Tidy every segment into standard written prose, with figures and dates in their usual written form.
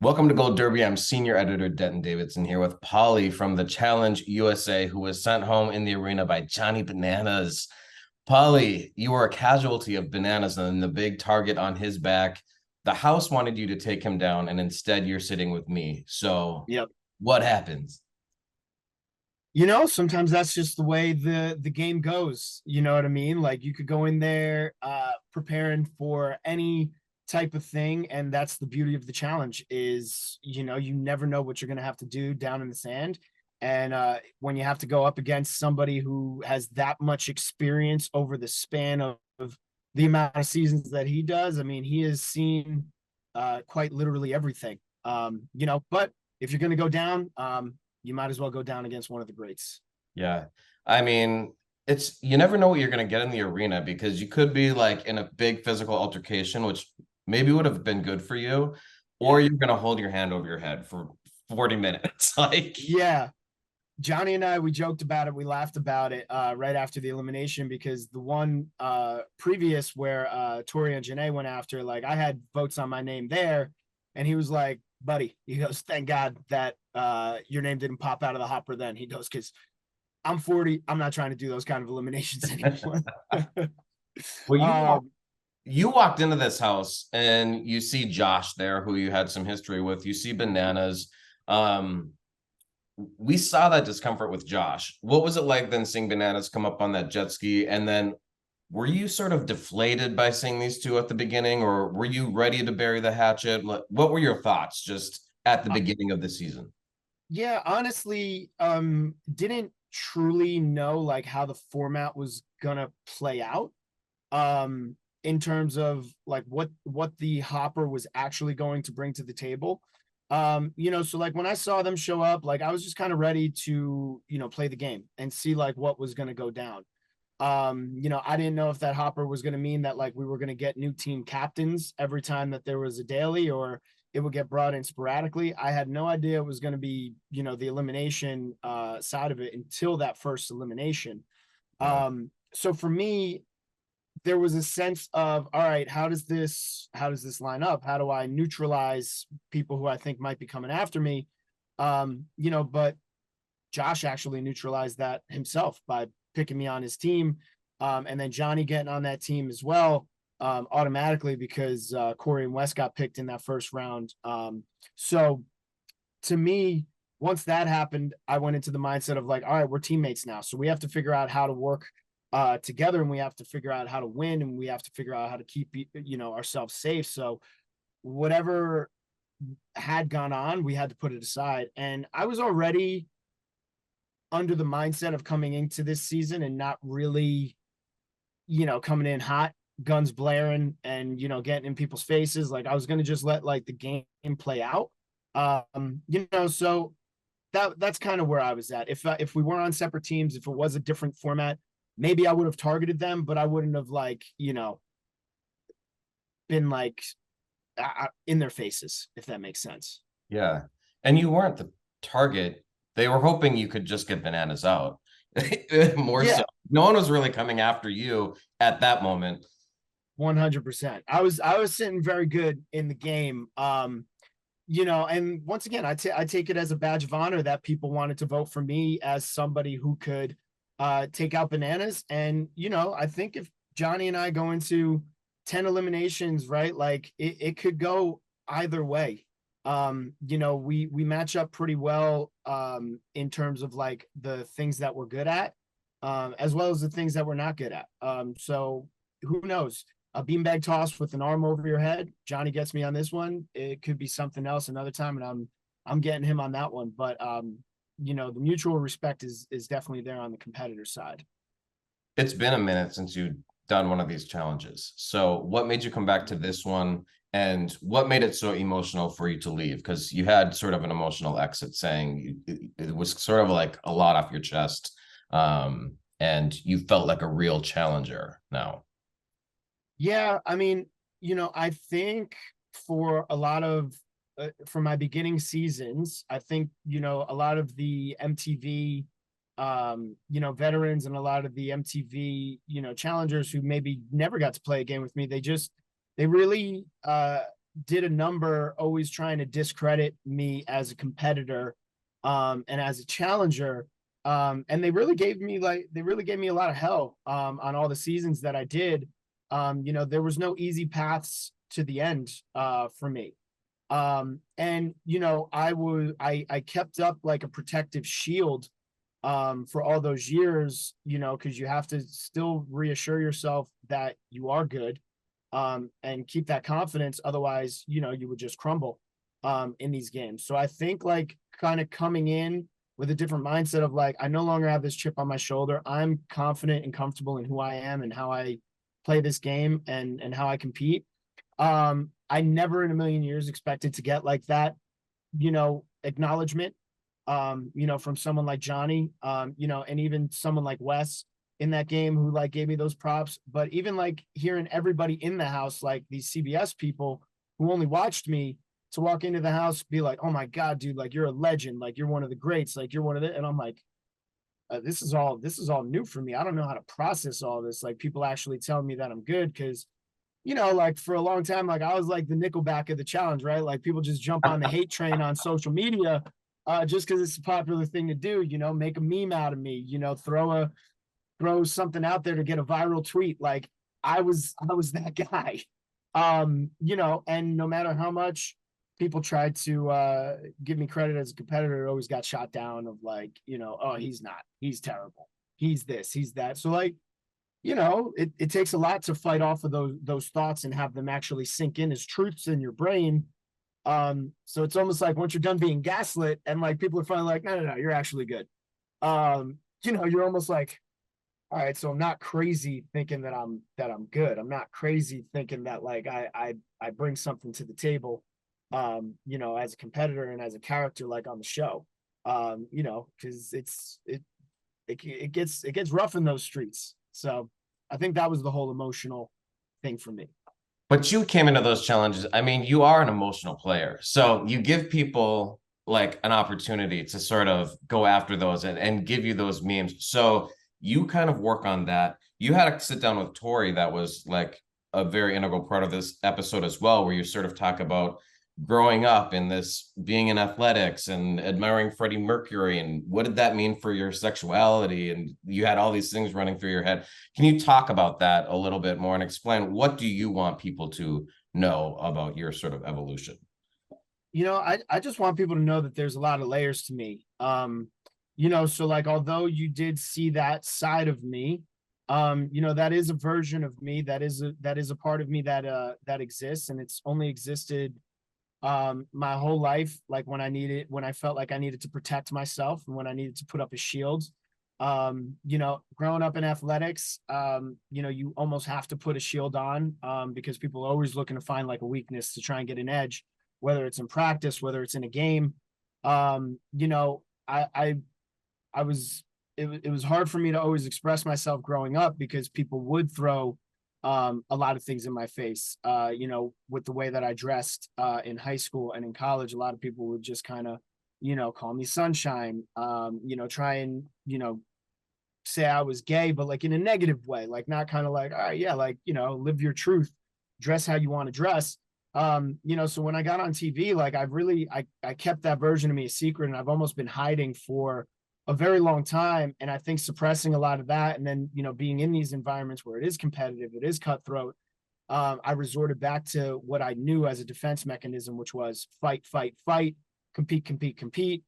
Welcome to Gold Derby. I'm senior editor Denton Davidson here with Paulie from the Challenge USA, who was sent home in the arena by Johnny Bananas. Paulie, you were a casualty of Bananas and the big target on his back. The house wanted you to take him down, and instead you're sitting with me. So Yep. what happens? Sometimes that's just the way the game goes. You know what I mean? Like you could go in there preparing for any type of thing, and that's the beauty of the challenge is, you never know what you're going to have to do down in the sand. And when you have to go up against somebody who has that much experience over the span of the amount of seasons that he does, I mean, he has seen quite literally everything. But if you're going to go down, you might as well go down against one of the greats. Yeah. I mean, it's you never know what you're going to get in the arena because you could be like in a big physical altercation, which maybe would have been good for you, or Yeah. you're going to hold your hand over your head for 40 minutes. Like, Yeah. Johnny and I, we joked about it. We laughed about it right after the elimination because the one previous where Tori and Janae went after, like I had votes on my name there. And he was like, buddy, he goes, thank God that your name didn't pop out of the hopper then. He goes, because I'm 40. I'm not trying to do those kind of eliminations anymore. well, um, you walked into this house and you see Josh there, who you had some history with. You see Bananas. Um, we saw that discomfort with Josh. What was it like then seeing Bananas come up on that jet ski? And then were you sort of deflated by seeing these two at the beginning, or were you ready to bury the hatchet? What were your thoughts just at the beginning of the season? yeah, honestly, didn't truly know like how the format was gonna play out. In terms of like what the hopper was actually going to bring to the table. So like when I saw them show up, like I was just kind of ready to, play the game and see like what was going to go down. I didn't know if that hopper was going to mean that like we were going to get new team captains every time that there was a daily, or it would get brought in sporadically. I had no idea it was going to be, the elimination side of it until that first elimination. Yeah. So for me, there was a sense of, all right, how does this line up? How do I neutralize people who I think might be coming after me? But Josh actually neutralized that himself by picking me on his team. And then Johnny getting on that team as well, automatically because Corey and West got picked in that first round. So to me, once that happened, I went into the mindset of like, all right, we're teammates now. So we have to figure out how to work together, and we have to figure out how to win, and we have to figure out how to keep, ourselves safe. So whatever had gone on, we had to put it aside. And I was already under the mindset of coming into this season and not really, coming in hot, guns blaring, and getting in people's faces. Like I was going to just let like the game play out. So that's kind of where I was at. If we were on separate teams, if it was a different format, maybe I would have targeted them, but I wouldn't have like, been like in their faces, if that makes sense. Yeah. And you weren't the target. They were hoping you could just get Bananas out. More so. Yeah, No one was really coming after you at that moment. 100%. I was sitting very good in the game. And once again, I take it as a badge of honor that people wanted to vote for me as somebody who could take out Bananas. And I think if Johnny and I go into 10 eliminations, right, like it could go either way. We match up pretty well in terms of like the things that we're good at, as well as the things that we're not good at. So who knows? A beanbag toss with an arm over your head. Johnny gets me on this one. It could be something else another time, and I'm getting him on that one. But the mutual respect is definitely there on the competitor side. It's been a minute since you've done one of these challenges. So, what made you come back to this one? And what made it so emotional for you to leave? Because you had sort of an emotional exit saying it was sort of like a lot off your chest. And you felt like a real challenger now. Yeah, I mean, I think for a lot of for my beginning seasons, I think a lot of the MTV veterans and a lot of the MTV challengers who maybe never got to play a game with me, they really did a number always trying to discredit me as a competitor, and as a challenger. And they really gave me a lot of hell, on all the seasons that I did. There was no easy paths to the end, for me. And I kept up like a protective shield, for all those years, because you have to still reassure yourself that you are good, and keep that confidence. Otherwise, you would just crumble, in these games. So I think like kind of coming in with a different mindset of like, I no longer have this chip on my shoulder. I'm confident and comfortable in who I am and how I play this game, and how I compete. I never in a million years expected to get like that, acknowledgement, from someone like Johnny, and even someone like Wes in that game who like gave me those props. But even like hearing everybody in the house, like these CBS people who only watched me, to walk into the house, be like, "Oh my God, dude, like you're a legend, like you're one of the greats, like you're one of the," and I'm like, this is all new for me. I don't know how to process all this. Like people actually telling me that I'm good, because like for a long time, like I was like the Nickelback of the challenge, right? Like people just jump on the hate train on social media, just because it's a popular thing to do, make a meme out of me, throw something out there to get a viral tweet. Like I was that guy. And no matter how much people tried to give me credit as a competitor, it always got shot down of like, oh, he's terrible. He's this, he's that. So like, it takes a lot to fight off of those thoughts and have them actually sink in as truths in your brain. So it's almost like once you're done being gaslit and like people are finally like, no, you're actually good. You're almost like, all right, so I'm not crazy thinking that I'm good. I'm not crazy thinking that like I bring something to the table, as a competitor and as a character like on the show. Because it gets rough in those streets. So I think that was the whole emotional thing for me. But you came into those challenges. I mean, you are an emotional player. So you give people like an opportunity to sort of go after those and give you those memes. So you kind of work on that. You had to sit down with Tori, that was like a very integral part of this episode as well, where you sort of talk about growing up in this, being in athletics and admiring Freddie Mercury, and what did that mean for your sexuality, and you had all these things running through your head. Can you talk about that a little bit more and explain what do you want people to know about your sort of evolution? I just want people to know that there's a lot of layers to me. So like although you did see that side of me, that is a version of me, that is a part of me that exists, and it's only existed my whole life. Like when I felt like I needed to protect myself and when I needed to put up a shield. Growing up in athletics, you almost have to put a shield on, because people are always looking to find like a weakness to try and get an edge, whether it's in practice, whether it's in a game. I was it was hard for me to always express myself growing up, because people would throw a lot of things in my face. With the way that I dressed in high school and in college, a lot of people would just kind of, call me sunshine, try and, say I was gay, but like in a negative way, like not kind of like, all right, yeah, like, live your truth, dress how you want to dress. So when I got on TV, like I kept that version of me a secret, and I've almost been hiding for a very long time. And I think suppressing a lot of that, and then, being in these environments where it is competitive, it is cutthroat, I resorted back to what I knew as a defense mechanism, which was fight, fight, fight, compete, compete, compete.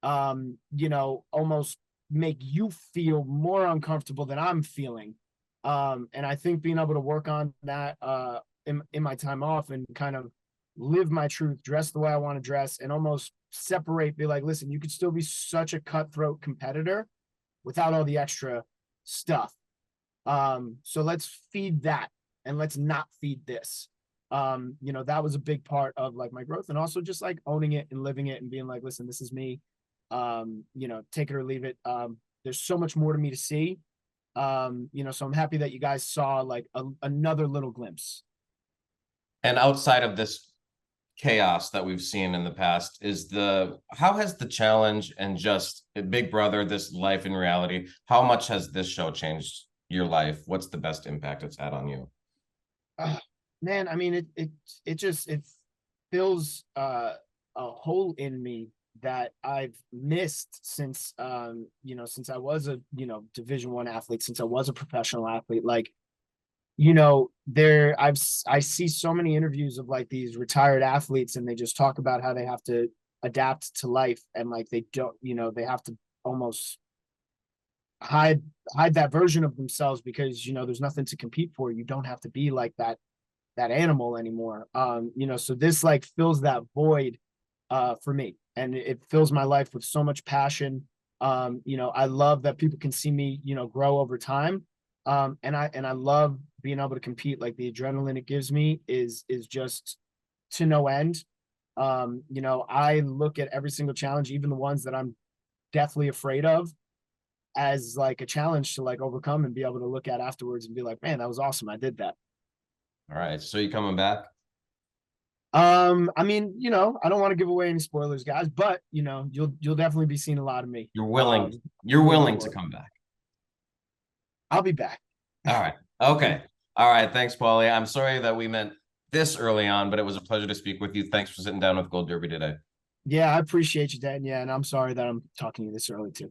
Almost make you feel more uncomfortable than I'm feeling. And I think being able to work on that in my time off, and kind of live my truth, dress the way I want to dress, and almost separate, be like, listen, you could still be such a cutthroat competitor without all the extra stuff. So let's feed that, and let's not feed this. That was a big part of like my growth, and also just like owning it and living it and being like, listen, this is me. Take it or leave it. There's so much more to me to see. So I'm happy that you guys saw like another little glimpse. And outside of this chaos that we've seen in the past, how has the challenge and just Big Brother, this life in reality, how much has this show changed your life? What's the best impact it's had on you? Man, I mean, it fills a hole in me that I've missed since since I was a Division I athlete, since I was a professional athlete. Like, I see so many interviews of like these retired athletes, and they just talk about how they have to adapt to life, and like they don't, they have to almost hide that version of themselves because there's nothing to compete for. You don't have to be like that animal anymore. So this like fills that void for me, and it fills my life with so much passion. I love that people can see me, grow over time. And I love being able to compete. Like the adrenaline it gives me is just to no end. I look at every single challenge, even the ones that I'm deathly afraid of, as like a challenge to like overcome and be able to look at afterwards and be like, man, that was awesome. I did that. All right. So you coming back? I mean, I don't want to give away any spoilers, guys, but you'll definitely be seeing a lot of me. You're willing. You're moving willing to forward. come back. I'll be back. All right. Okay. All right. Thanks, Paulie. I'm sorry that we meant this early on, but it was a pleasure to speak with you. Thanks for sitting down with Gold Derby today. Yeah, I appreciate you, Dan. Yeah, and I'm sorry that I'm talking to you this early too.